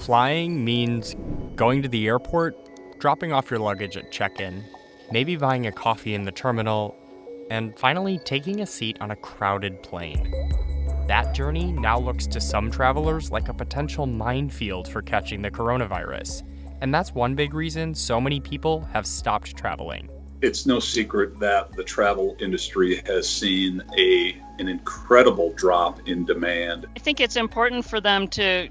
Flying means going to the airport, dropping off your luggage at check-in, maybe buying a coffee in the terminal, and finally taking a seat on a crowded plane. That journey now looks to some travelers like a potential minefield for catching the coronavirus. And that's one big reason so many people have stopped traveling. It's no secret that the travel industry has seen an incredible drop in demand. I think it's important for them to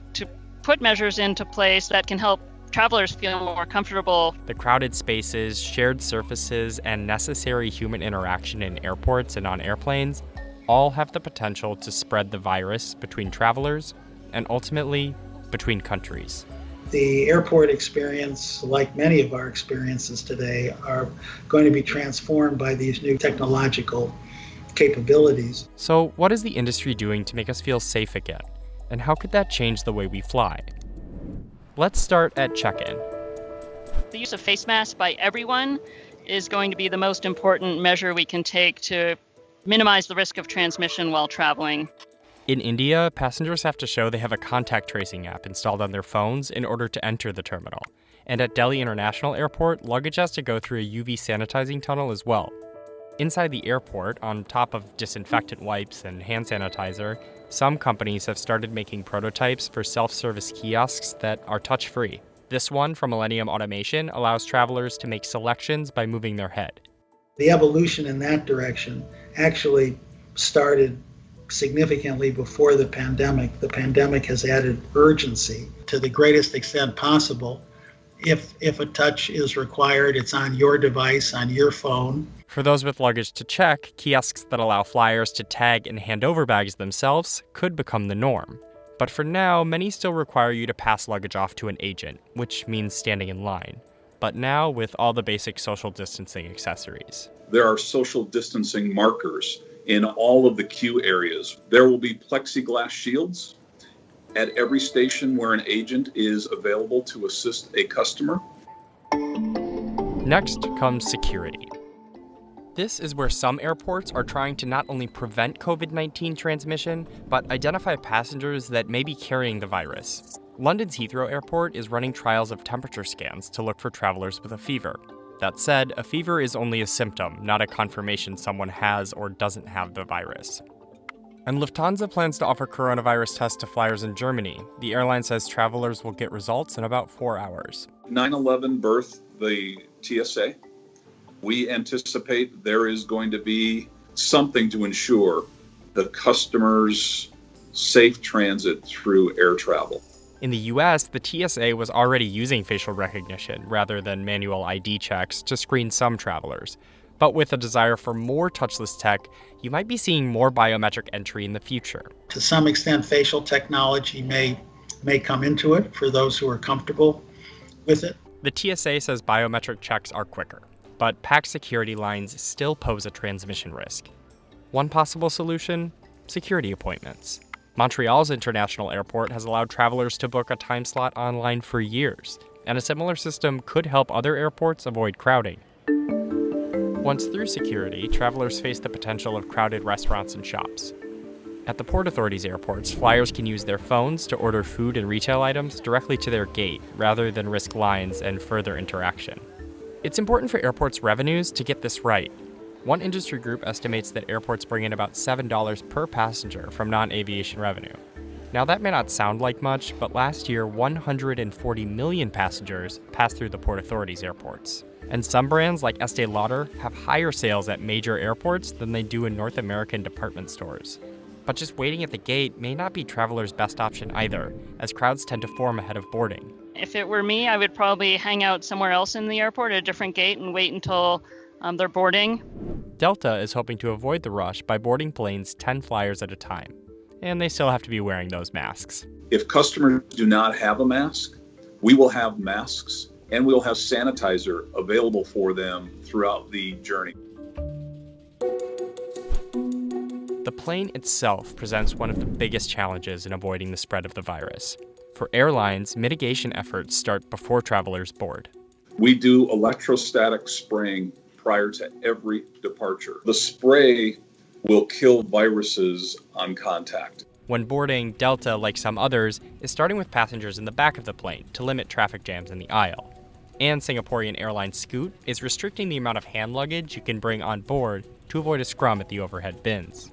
put measures into place that can help travelers feel more comfortable. The crowded spaces, shared surfaces, and necessary human interaction in airports and on airplanes all have the potential to spread the virus between travelers and ultimately between countries. The airport experience, like many of our experiences today, are going to be transformed by these new technological capabilities. So what is the industry doing to make us feel safe again? And how could that change the way we fly? Let's start at check-in. The use of face masks by everyone is going to be the most important measure we can take to minimize the risk of transmission while traveling. In India, passengers have to show they have a contact tracing app installed on their phones in order to enter the terminal. And at Delhi International Airport, luggage has to go through a UV sanitizing tunnel as well. Inside the airport, on top of disinfectant wipes and hand sanitizer, some companies have started making prototypes for self-service kiosks that are touch-free. This one from Millennium Automation allows travelers to make selections by moving their head. The evolution in that direction actually started significantly before the pandemic. The pandemic has added urgency to the greatest extent possible. If a touch is required, it's on your device, on your phone. For those with luggage to check, kiosks that allow flyers to tag and hand over bags themselves could become the norm. But for now, many still require you to pass luggage off to an agent, which means standing in line. But now with all the basic social distancing accessories. There are social distancing markers in all of the queue areas. There will be plexiglass shields at every station where an agent is available to assist a customer. Next comes security. This is where some airports are trying to not only prevent COVID-19 transmission, but identify passengers that may be carrying the virus. London's Heathrow Airport is running trials of temperature scans to look for travelers with a fever. That said, a fever is only a symptom, not a confirmation someone has or doesn't have the virus. And Lufthansa plans to offer coronavirus tests to flyers in Germany. The airline says travelers will get results in about 4 hours. 9/11 birthed the TSA. We anticipate there is going to be something to ensure the customer's safe transit through air travel. In the US, the TSA was already using facial recognition rather than manual ID checks to screen some travelers. But with a desire for more touchless tech, you might be seeing more biometric entry in the future. To some extent, facial technology may come into it for those who are comfortable with it. The TSA says biometric checks are quicker, but packed security lines still pose a transmission risk. One possible solution? Security appointments. Montreal's international airport has allowed travelers to book a time slot online for years, and a similar system could help other airports avoid crowding. Once through security, travelers face the potential of crowded restaurants and shops. At the Port Authority's airports, flyers can use their phones to order food and retail items directly to their gate, rather than risk lines and further interaction. It's important for airports' revenues to get this right. One industry group estimates that airports bring in about $7 per passenger from non-aviation revenue. Now that may not sound like much, but last year 140 million passengers passed through the Port Authority's airports. And some brands like Estee Lauder have higher sales at major airports than they do in North American department stores. But just waiting at the gate may not be travelers' best option either, as crowds tend to form ahead of boarding. If it were me, I would probably hang out somewhere else in the airport at a different gate and wait until they're boarding. Delta is hoping to avoid the rush by boarding planes 10 flyers at a time. And they still have to be wearing those masks. If customers do not have a mask, we will have masks and we'll have sanitizer available for them throughout the journey. The plane itself presents one of the biggest challenges in avoiding the spread of the virus. For airlines, mitigation efforts start before travelers board. We do electrostatic spraying prior to every departure. The spray will kill viruses on contact. When boarding, Delta, like some others, is starting with passengers in the back of the plane to limit traffic jams in the aisle. And Singaporean airline Scoot is restricting the amount of hand luggage you can bring on board to avoid a scrum at the overhead bins.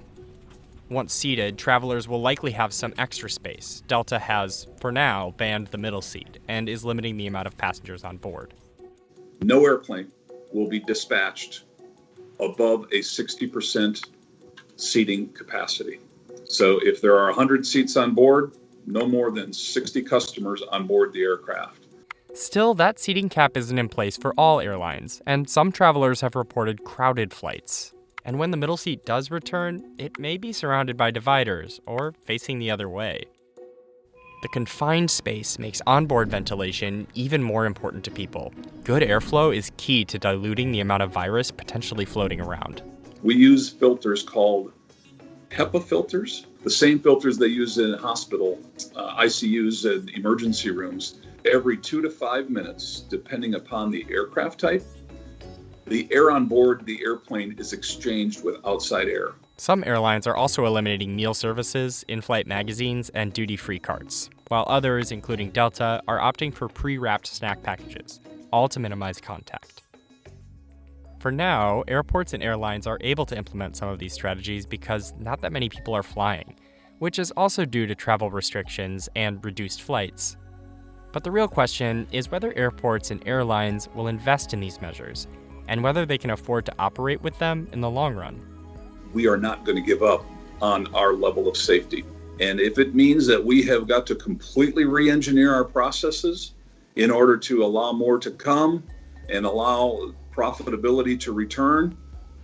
Once seated, travelers will likely have some extra space. Delta has, for now, banned the middle seat and is limiting the amount of passengers on board. No airplane will be dispatched above a 60% seating capacity. So if there are 100 seats on board, no more than 60 customers on board the aircraft. Still, that seating cap isn't in place for all airlines, and some travelers have reported crowded flights. And when the middle seat does return, it may be surrounded by dividers or facing the other way. The confined space makes onboard ventilation even more important to people. Good airflow is key to diluting the amount of virus potentially floating around. We use filters called HEPA filters, the same filters they use in hospital, ICUs and emergency rooms. Every 2 to 5 minutes, depending upon the aircraft type, the air on board the airplane is exchanged with outside air. Some airlines are also eliminating meal services, in-flight magazines, and duty-free carts, while others, including Delta, are opting for pre-wrapped snack packages, all to minimize contact. For now, airports and airlines are able to implement some of these strategies because not that many people are flying, which is also due to travel restrictions and reduced flights. But the real question is whether airports and airlines will invest in these measures, and whether they can afford to operate with them in the long run. We are not going to give up on our level of safety. And if it means that we have got to completely re-engineer our processes in order to allow more to come and allow profitability to return,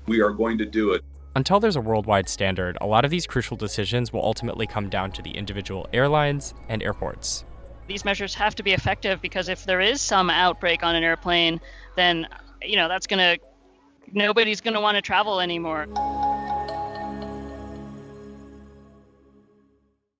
we are going to do it. Until there's a worldwide standard, a lot of these crucial decisions will ultimately come down to the individual airlines and airports. These measures have to be effective because if there is some outbreak on an airplane, then nobody's going to want to travel anymore.